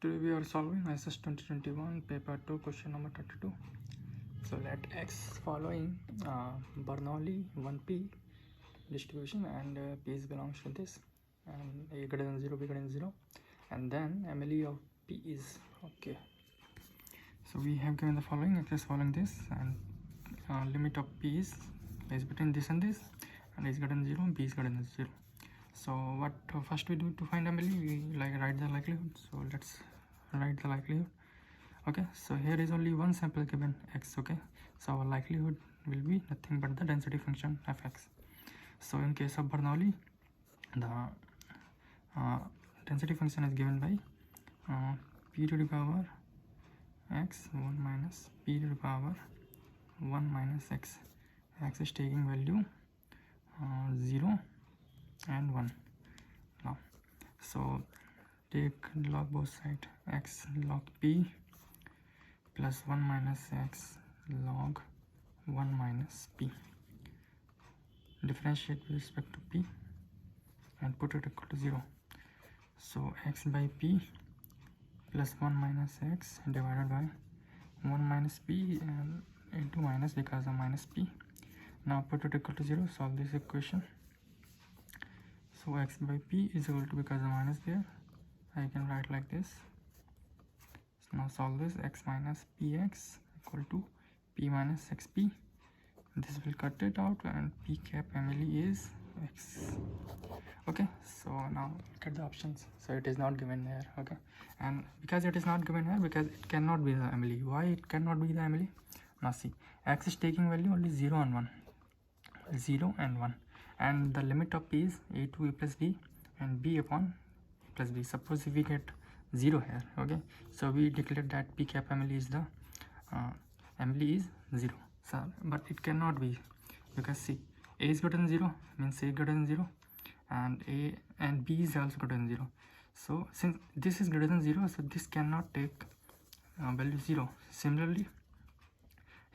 Today we are solving ISS 2021 paper 2 question number 32. So let X following Bernoulli 1p distribution and P is belongs to this and A greater than 0, B greater than 0, and then MLE of P is okay. So we have given the following, X is following this, and limit of P is between this and this, and A is greater than 0, B is greater than 0. So what first we do to find MLE, we write the likelihood. So let's write the likelihood. Okay, so here is only one sample given X. Okay, so our likelihood will be nothing but the density function fx. So in case of Bernoulli, the density function is given by p to the power x 1 minus p to the power 1 minus x. X is taking value 0 and 1. Now so take log both sides, x log p plus 1 minus x log 1 minus p, differentiate with respect to p and put it equal to 0. So x by p plus 1 minus x divided by 1 minus p and into minus because of minus p. Now put it equal to 0, solve this equation. So x by p is equal to, because of minus there, I can write like this. So now solve this, x minus px equal to p minus xp. This will cut it out and p cap MLE is x. Okay, so now look at the options. So it is not given here. Okay, and because it is not given here, because it cannot be the MLE. Why it cannot be the MLE? Now see, x is taking value only 0 and 1, 0 and 1, and the limit of p is a to a plus b and b upon a plus b. Suppose if we get 0 here, okay, so we declare that p cap MLE is the MLE is 0. So but it cannot be, because see, a is greater than 0 means a greater than 0, and a and b is also greater than 0. So since this is greater than 0, so this cannot take value 0. Similarly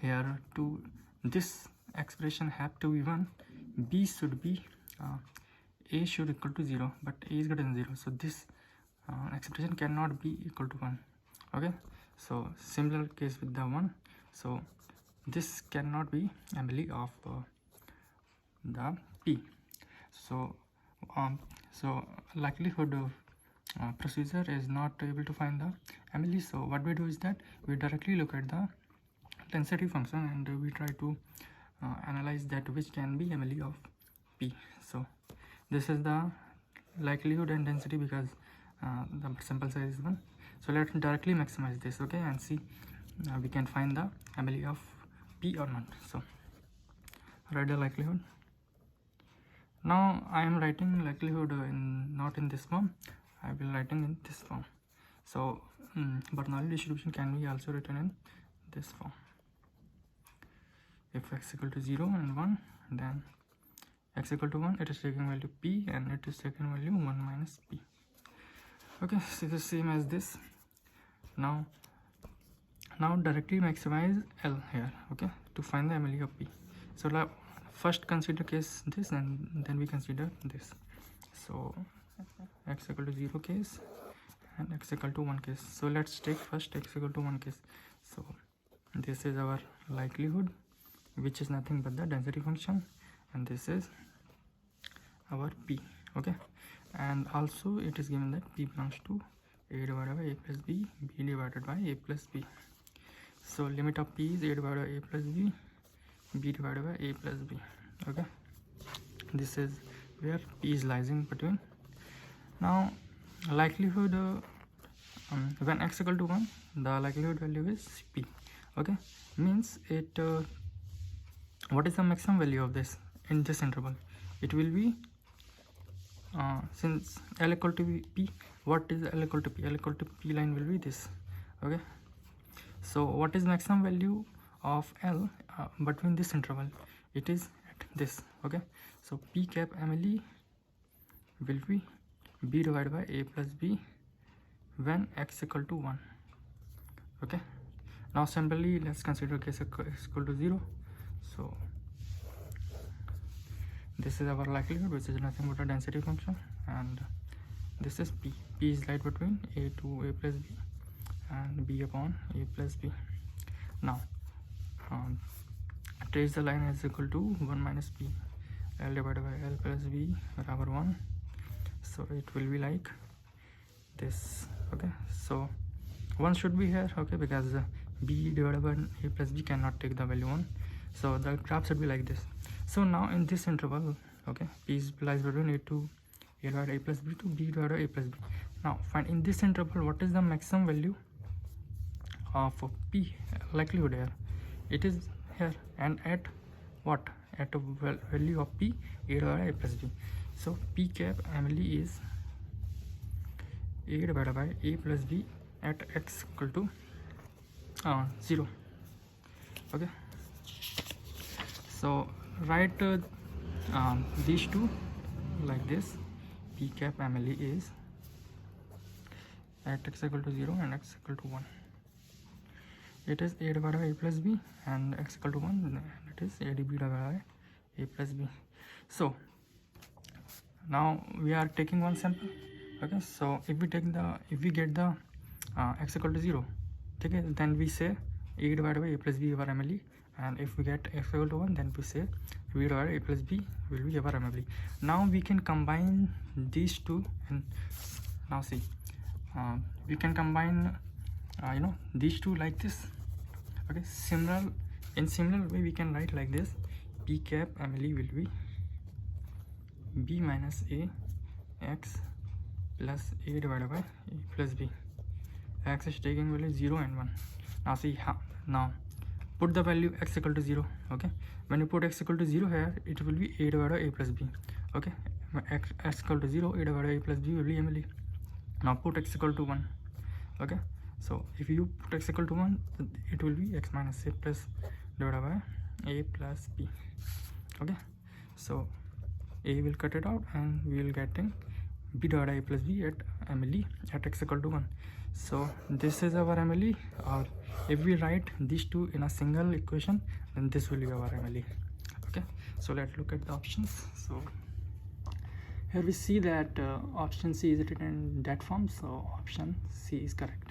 here, to this expression have to be 1, b should be a should equal to 0, but a is greater than 0, so this expression cannot be equal to 1. Okay, so similar case with the 1, so this cannot be MLE of the p. So so likelihood of procedure is not able to find the MLE. So what we do is that we directly look at the density function and we try to analyze that which can be MLE of p. So this is the likelihood and density, because the sample size is 1. So let's directly maximize this, okay, and see we can find the MLE of p or not. So write the likelihood. Now I am writing likelihood not in this form, I will writing in this form. So Bernoulli distribution can be also written in this form. If x equal to 0 and 1, then x equal to 1, it is taking value p and it is taking value 1 minus p. Okay, so the same as this. Now directly maximize L here, okay, to find the MLE of p. So first consider case this and then we consider this. So x equal to 0 case and x equal to 1 case. So let's take first x equal to 1 case. So this is our likelihood, which is nothing but the density function, and this is our p. Okay, and also it is given that p belongs to a divided by a plus b, b divided by a plus b. So limit of p is a divided by a plus b, b divided by a plus b. Okay, this is where p is lies in between. Now likelihood when x equal to 1, the likelihood value is p. Okay, means it what is the maximum value of this in this interval? It will be since L equal to p, what is L equal to p? L equal to p line will be this. Okay, so what is maximum value of L between this interval? It is at this. Okay, so p cap MLE will be b divided by a plus b when x equal to 1. Okay, now similarly let's consider case x equal to 0. So this is our likelihood, which is nothing but a density function, and this is p. P is light between a to a plus b and b upon a plus b. Now trace the line as equal to 1 minus p, l divided by l plus b barabar 1. So it will be like this. Okay, so 1 should be here, okay, because b divided by a plus b cannot take the value 1, so the graph should be like this. So now in this interval, okay, p lies between a to a divided a plus b to b divided a plus b. Now find in this interval what is the maximum value of p likelihood here. It is here, and at what, at a value of p a divided a plus b. So p cap MLE is a divided by a plus b at x equal to 0. Okay, so write these two like this. P cap MLE is at x equal to 0 and x equal to 1. It is a divided by a plus b, and x equal to 1, it is a db divided by a plus b. So now we are taking one sample. Okay, so if we get the x equal to 0, okay, then we say a divided by a plus b over MLE, and if we get x equal to 1, then we say b divided by a plus b will be over MLE. Now we can combine these two, and now see, we can combine these two like this. Okay, in similar way we can write like this. P cap MLE will be b minus a x plus a divided by a plus b. X is taking value 0 and 1. Now see, now put the value x equal to 0. Okay, when you put x equal to 0 here, it will be a divided by a plus b. Okay, x equal to 0, a divided by a plus b will be MLE. Now put x equal to 1. Okay, so if you put x equal to 1, it will be x minus a plus divided by a plus b. Okay, so a will cut it out, and we will getting b divided by a plus b at MLE at x equal to 1. So this is our MLE, or if we write these two in a single equation, then this will be our MLE. Okay, so let's look at the options. So here we see that option C is written in that form, so option C is correct.